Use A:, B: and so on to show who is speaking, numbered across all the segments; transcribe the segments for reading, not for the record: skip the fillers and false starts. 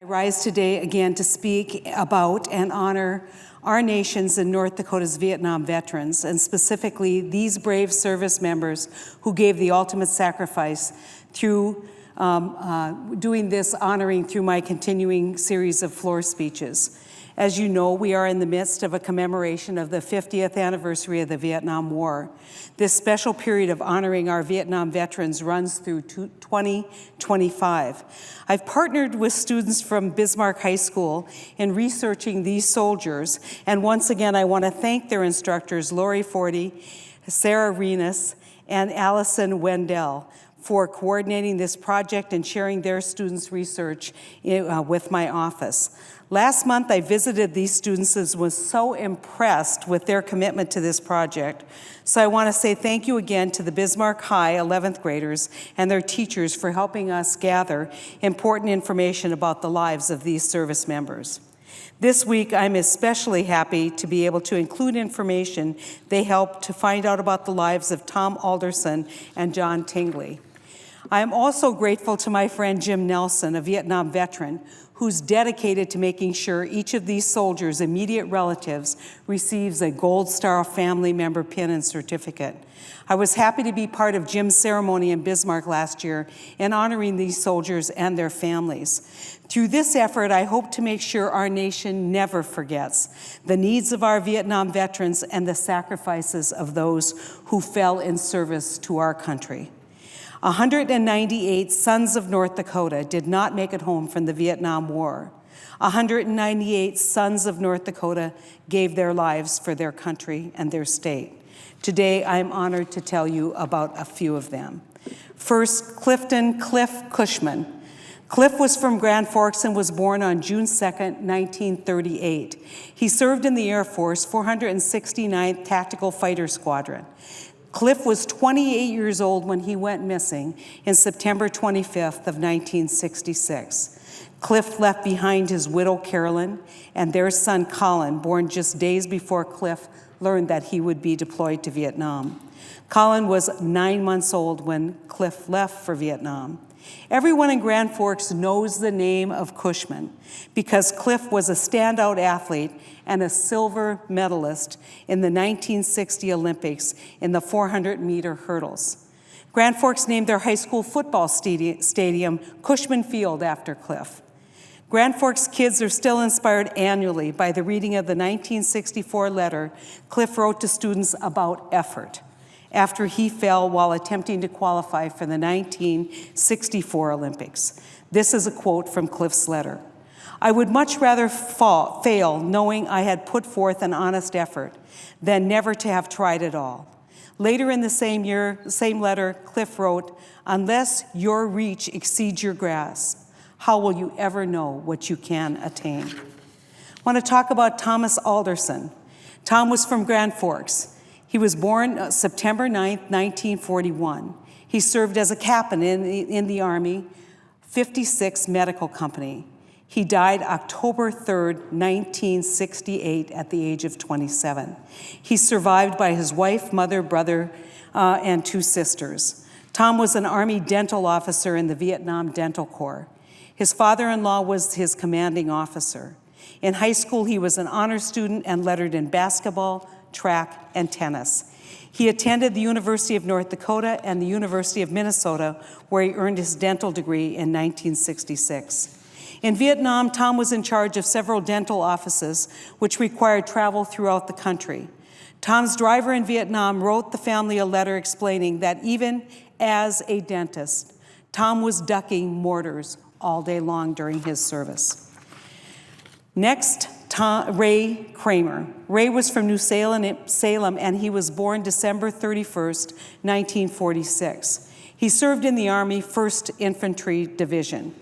A: I rise today again to speak about and honor our nation's and North Dakota's Vietnam veterans, and specifically these brave service members who gave the ultimate sacrifice through doing this honoring through my continuing series of floor speeches. As you know, we are in the midst of a commemoration of the 50th anniversary of the Vietnam War. This special period of honoring our Vietnam veterans runs through 2025. I've partnered with students from Bismarck High School in researching these soldiers, and once again I want to thank their instructors, Lori Forty, Sarah Renas, and Allison Wendell, for coordinating this project and sharing their students' research with my office. Last month, I visited these students and was so impressed with their commitment to this project. So I want to say thank you again to the Bismarck High 11th graders and their teachers for helping us gather important information about the lives of these service members. This week, I'm especially happy to be able to include information they helped to find out about the lives of Tom Alderson and John Tingley. I am also grateful to my friend Jim Nelson, a Vietnam veteran, who's dedicated to making sure each of these soldiers' immediate relatives receives a Gold Star family member pin and certificate. I was happy to be part of Jim's ceremony in Bismarck last year in honoring these soldiers and their families. Through this effort, I hope to make sure our nation never forgets the needs of our Vietnam veterans and the sacrifices of those who fell in service to our country. 198 sons of North Dakota did not make it home from the Vietnam War. 198 sons of North Dakota gave their lives for their country and their state. Today, I'm honored to tell you about a few of them. First, Cliff Cushman. Cliff was from Grand Forks and was born on June 2nd, 1938. He served in the Air Force, 469th Tactical Fighter Squadron. Cliff was 28 years old when he went missing in September 25th of 1966. Cliff left behind his widow, Carolyn, and their son, Colin, born just days before Cliff learned that he would be deployed to Vietnam. Colin was 9 months old when Cliff left for Vietnam. Everyone in Grand Forks knows the name of Cushman because Cliff was a standout athlete and a silver medalist in the 1960 Olympics in the 400-meter hurdles. Grand Forks named their high school football stadium Cushman Field after Cliff. Grand Forks kids are still inspired annually by the reading of the 1964 letter Cliff wrote to students about effort after he fell while attempting to qualify for the 1964 Olympics. This is a quote from Cliff's letter. "I would much rather fail knowing I had put forth an honest effort than never to have tried at all." Later in the same letter, Cliff wrote, "Unless your reach exceeds your grasp, how will you ever know what you can attain?" I want to talk about Thomas Alderson. Tom was from Grand Forks. He was born September 9th, 1941. He served as a captain in the Army, 56 Medical Company. He died October 3rd, 1968 at the age of 27. He's survived by his wife, mother, brother, and 2 sisters. Tom was an Army dental officer in the Vietnam Dental Corps. His father-in-law was his commanding officer. In high school, he was an honor student and lettered in basketball, track, and tennis. He attended the University of North Dakota and the University of Minnesota, where he earned his dental degree in 1966. In Vietnam, Tom was in charge of several dental offices, which required travel throughout the country. Tom's driver in Vietnam wrote the family a letter explaining that even as a dentist, Tom was ducking mortars all day long during his service. Next, Ray Kramer. Ray was from New Salem, and he was born December 31st, 1946. He served in the Army 1st Infantry Division.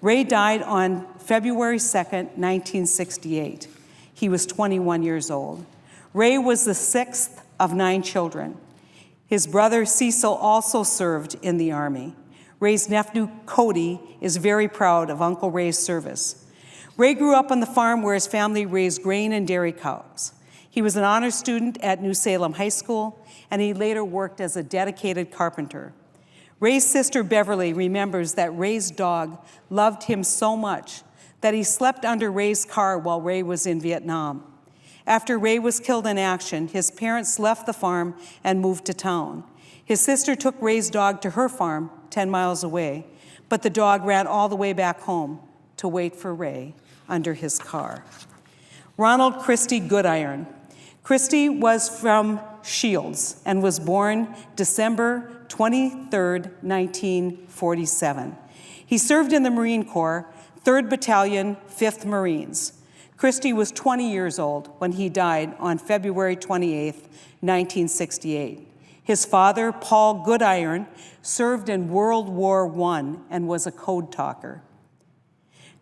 A: Ray died on February 2nd, 1968. He was 21 years old. Ray was the 6th of 9 children. His brother Cecil also served in the Army. Ray's nephew Cody is very proud of Uncle Ray's service. Ray grew up on the farm where his family raised grain and dairy cows. He was an honor student at New Salem High School, and he later worked as a dedicated carpenter. Ray's sister Beverly remembers that Ray's dog loved him so much that he slept under Ray's car while Ray was in Vietnam. After Ray was killed in action, his parents left the farm and moved to town. His sister took Ray's dog to her farm, 10 miles away, but the dog ran all the way back home to wait for Ray under his car. Ronald Christie Goodiron. Christie was from Shields and was born December 23, 1947. He served in the Marine Corps, 3rd Battalion, 5th Marines. Christie was 20 years old when he died on February 28, 1968. His father, Paul Goodiron, served in World War I and was a code talker.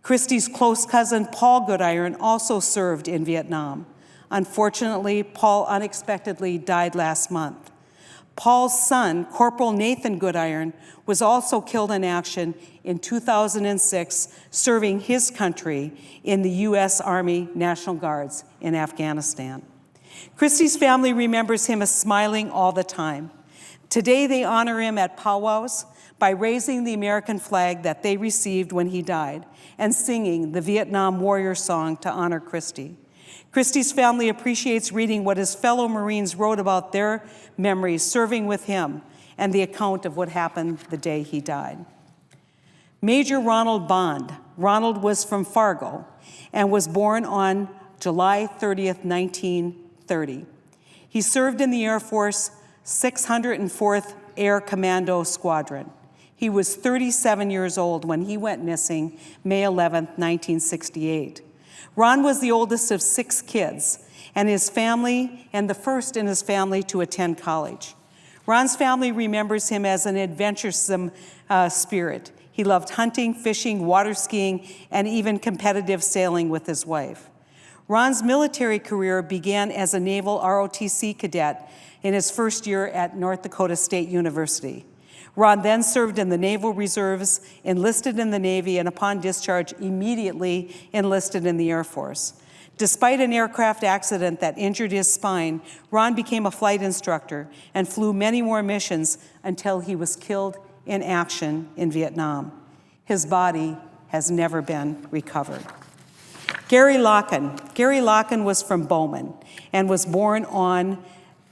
A: Christie's close cousin, Paul Goodiron, also served in Vietnam. Unfortunately, Paul unexpectedly died last month. Paul's son, Corporal Nathan Goodiron, was also killed in action in 2006, serving his country in the U.S. Army National Guards in Afghanistan. Christie's family remembers him as smiling all the time. Today, they honor him at powwows by raising the American flag that they received when he died and singing the Vietnam Warrior Song to honor Christie. Christie's family appreciates reading what his fellow Marines wrote about their memories serving with him and the account of what happened the day he died. Major Ronald Bond. Ronald was from Fargo and was born on July 30th, 1930. He served in the Air Force 604th Air Commando Squadron. He was 37 years old when he went missing May 11th, 1968. Ron was the oldest of 6 kids and the first in his family to attend college. Ron's family remembers him as an adventuresome spirit. He loved hunting, fishing, water skiing, and even competitive sailing with his wife. Ron's military career began as a Naval ROTC cadet in his first year at North Dakota State University. Ron then served in the Naval Reserves, enlisted in the Navy, and upon discharge immediately enlisted in the Air Force. Despite an aircraft accident that injured his spine, Ron became a flight instructor and flew many more missions until he was killed in action in Vietnam. His body has never been recovered. Gary Locken. Gary Locken was from Bowman and was born on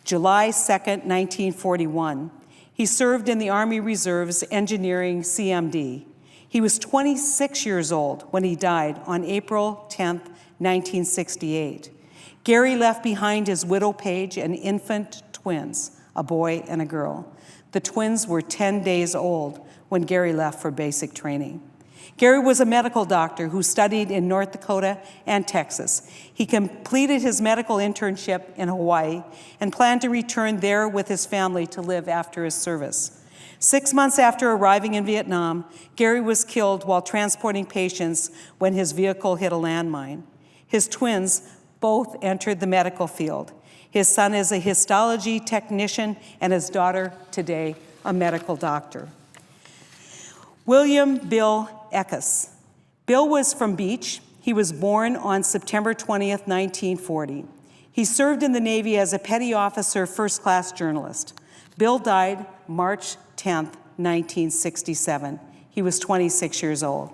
A: July 2nd, 1941. He served in the Army Reserves Engineering CMD. He was 26 years old when he died on April 10th, 1968. Gary left behind his widow Paige and infant twins, a boy and a girl. The twins were 10 days old when Gary left for basic training. Gary was a medical doctor who studied in North Dakota and Texas. He completed his medical internship in Hawaii and planned to return there with his family to live after his service. 6 months after arriving in Vietnam, Gary was killed while transporting patients when his vehicle hit a landmine. His twins both entered the medical field. His son is a histology technician and his daughter, today, a medical doctor. William Bill Eckes. Bill was from Beach. He was born on September 20th, 1940. He served in the Navy as a petty officer, first-class journalist. Bill died March 10th, 1967. He was 26 years old.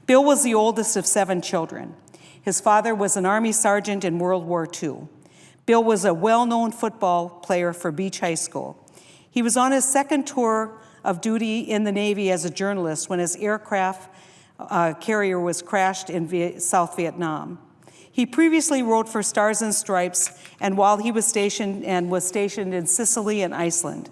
A: Bill was the oldest of 7 children. His father was an Army sergeant in World War II. Bill was a well-known football player for Beach High School. He was on his second tour of duty in the Navy as a journalist when his aircraft carrier was crashed in South Vietnam. He previously wrote for Stars and Stripes, and while he was stationed in Sicily and Iceland.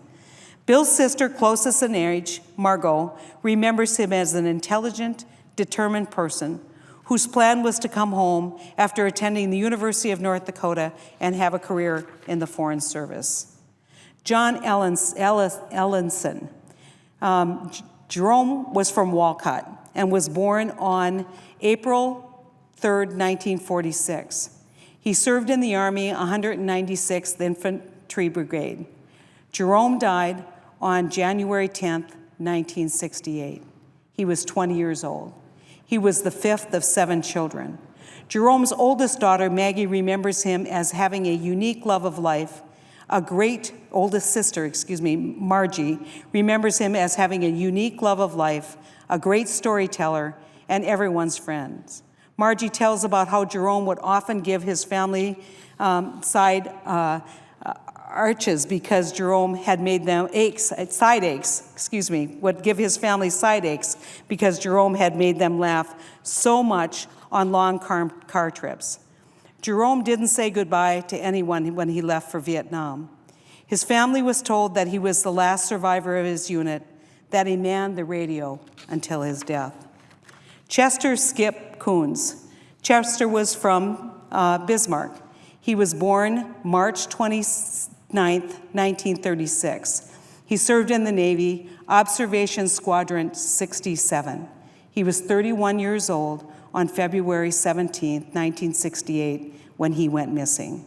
A: Bill's sister, closest in age, Margot, remembers him as an intelligent, determined person whose plan was to come home after attending the University of North Dakota and have a career in the Foreign Service. John Ellenson. Jerome was from Walcott and was born on April 3rd, 1946. He served in the Army 196th Infantry Brigade. Jerome died on January 10th, 1968. He was 20 years old. He was the 5th of 7 children. Jerome's oldest daughter, Maggie, remembers him as having a unique love of life. Oldest sister, Margie, remembers him as having a unique love of life, a great storyteller, and everyone's friend. Margie tells about how Jerome would often give his family side aches because Jerome had made them side aches, would give his family side aches because Jerome had made them laugh so much on long car trips. Jerome didn't say goodbye to anyone when he left for Vietnam. His family was told that he was the last survivor of his unit, that he manned the radio until his death. Chester Skip Coons. Chester was from Bismarck. He was born March 29th, 1936. He served in the Navy, Observation Squadron 67. He was 31 years old on February 17, 1968, when he went missing.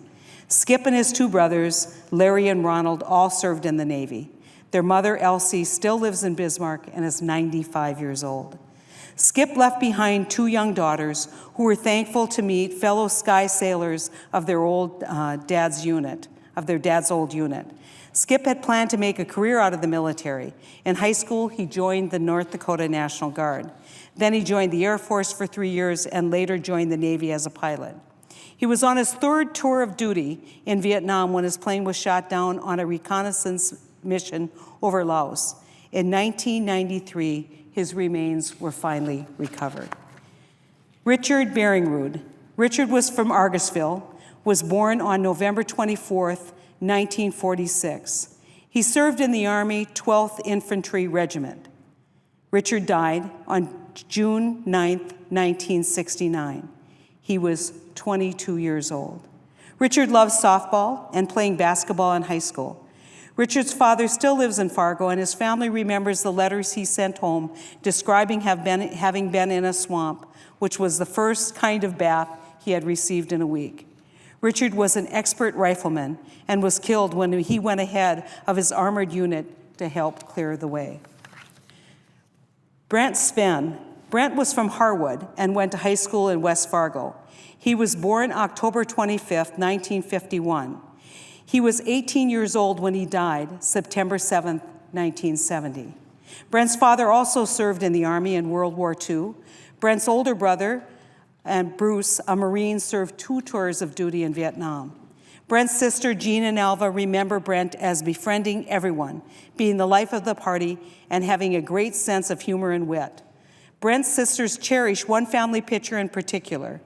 A: Skip and his two brothers, Larry and Ronald, all served in the Navy. Their mother, Elsie, still lives in Bismarck and is 95 years old. Skip left behind two young daughters who were thankful to meet fellow sky sailors of their dad's old unit. Skip had planned to make a career out of the military. In high school, he joined the North Dakota National Guard. Then he joined the Air Force for 3 years and later joined the Navy as a pilot. He was on his third tour of duty in Vietnam when his plane was shot down on a reconnaissance mission over Laos. In 1993, his remains were finally recovered. Richard Beringrud. Richard was from Argusville, was born on November 24th, 1946. He served in the Army 12th Infantry Regiment. Richard died on June 9th, 1969. He was 22 years old. Richard loved softball and playing basketball in high school. Richard's father still lives in Fargo, and his family remembers the letters he sent home describing having been in a swamp, which was the first kind of bath he had received in a week. Richard was an expert rifleman and was killed when he went ahead of his armored unit to help clear the way. Brent Sven. Brent was from Harwood and went to high school in West Fargo. He was born October 25th, 1951. He was 18 years old when he died, September 7th, 1970. Brent's father also served in the Army in World War II. Brent's older brother, and Bruce, a Marine, served 2 tours of duty in Vietnam. Brent's sister, Jean and Alva, remember Brent as befriending everyone, being the life of the party, and having a great sense of humor and wit. Brent's sisters cherish one family picture in particular.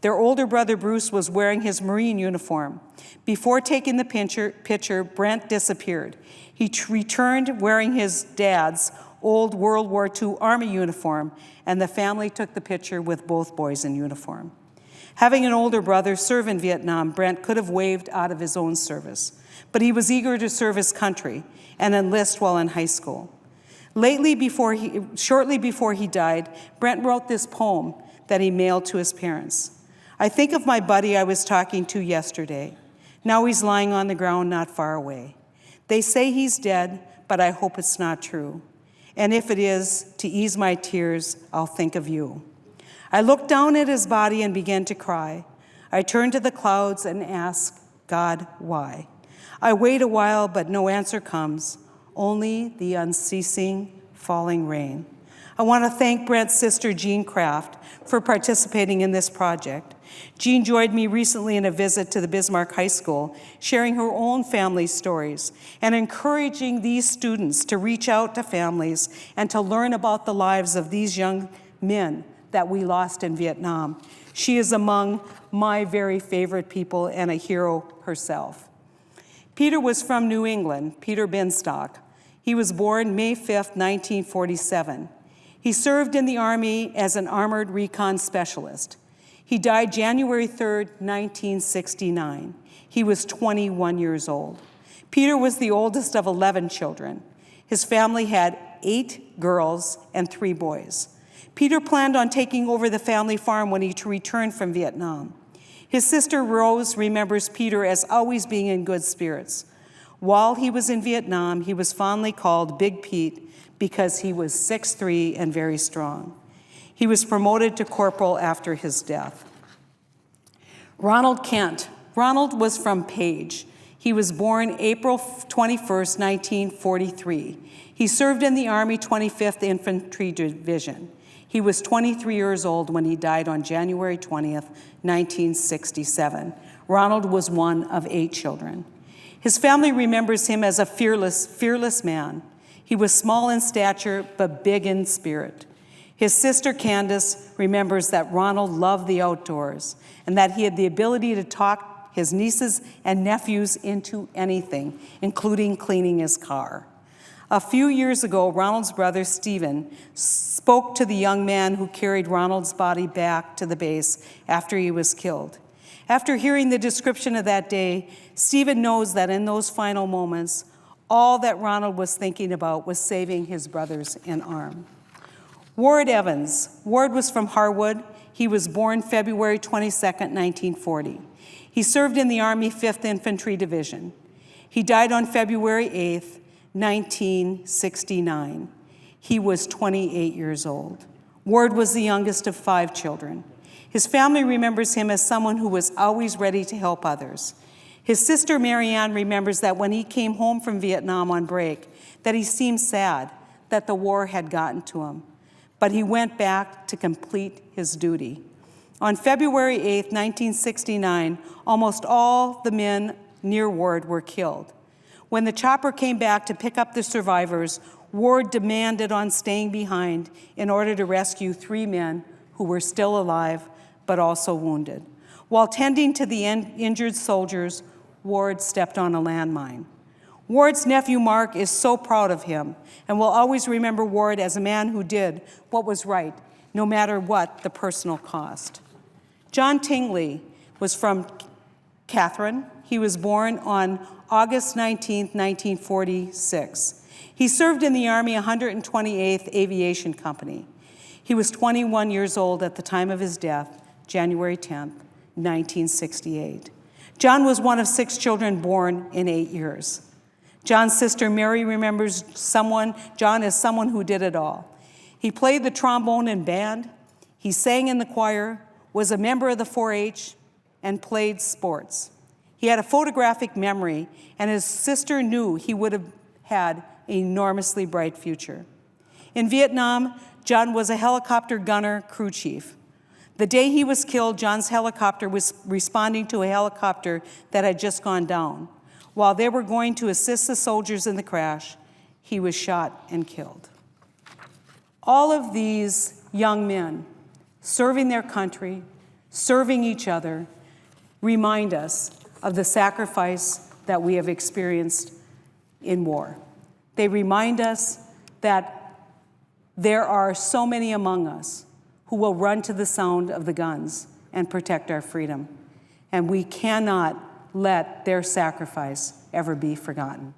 A: Their older brother, Bruce, was wearing his Marine uniform. Before taking the picture, Brent disappeared. He returned wearing his dad's old World War II Army uniform, and the family took the picture with both boys in uniform. Having an older brother serve in Vietnam, Brent could have waved out of his own service, but he was eager to serve his country and enlist while in high school. Shortly before he died, Brent wrote this poem that he mailed to his parents. I think of my buddy I was talking to yesterday. Now he's lying on the ground not far away. They say he's dead, but I hope it's not true. And if it is, to ease my tears, I'll think of you. I looked down at his body and began to cry. I turned to the clouds and asked God why. I wait a while, but no answer comes, only the unceasing falling rain. I want to thank Brent's sister, Jean Kraft, for participating in this project. Jean joined me recently in a visit to the Bismarck High School, sharing her own family stories and encouraging these students to reach out to families and to learn about the lives of these young men that we lost in Vietnam. She is among my very favorite people and a hero herself. Peter was from New England, Peter Binstock. He was born May 5th, 1947. He served in the Army as an armored recon specialist. He died January 3rd, 1969. He was 21 years old. Peter was the oldest of 11 children. His family had 8 girls and 3 boys. Peter planned on taking over the family farm when he returned from Vietnam. His sister Rose remembers Peter as always being in good spirits. While he was in Vietnam, he was fondly called Big Pete because he was 6'3" and very strong. He was promoted to corporal after his death. Ronald Kent. Ronald was from Page. He was born April 21st, 1943. He served in the Army 25th Infantry Division. He was 23 years old when he died on January 20th, 1967. Ronald was one of 8 children. His family remembers him as a fearless man. He was small in stature, but big in spirit. His sister Candace remembers that Ronald loved the outdoors and that he had the ability to talk his nieces and nephews into anything, including cleaning his car. A few years ago, Ronald's brother, Stephen, spoke to the young man who carried Ronald's body back to the base after he was killed. After hearing the description of that day, Stephen knows that in those final moments, all that Ronald was thinking about was saving his brothers in arms. Ward Evans. Ward was from Harwood. He was born February 22nd, 1940. He served in the Army 5th Infantry Division. He died on February 8th, 1969. He was 28 years old. Ward was the youngest of 5 children. His family remembers him as someone who was always ready to help others. His sister Marianne remembers that when he came home from Vietnam on break, that he seemed sad that the war had gotten to him, but he went back to complete his duty. On February 8th, 1969, almost all the men near Ward were killed. When the chopper came back to pick up the survivors, Ward demanded on staying behind in order to rescue 3 men who were still alive but also wounded. While tending to the injured soldiers, Ward stepped on a landmine. Ward's nephew Mark is so proud of him and will always remember Ward as a man who did what was right, no matter what the personal cost. John Tingley was from Catherine. He was born on August 19, 1946. He served in the Army 128th Aviation Company. He was 21 years old at the time of his death, January 10, 1968. John was one of 6 children born in 8 years. John's sister Mary remembers John as someone who did it all. He played the trombone in band, he sang in the choir, was a member of the 4-H, and played sports. He had a photographic memory, and his sister knew he would have had an enormously bright future. In Vietnam, John was a helicopter gunner crew chief. The day he was killed, John's helicopter was responding to a helicopter that had just gone down. While they were going to assist the soldiers in the crash, he was shot and killed. All of these young men serving their country, serving each other, remind us of the sacrifice that we have experienced in war. They remind us that there are so many among us who will run to the sound of the guns and protect our freedom. And we cannot let their sacrifice ever be forgotten.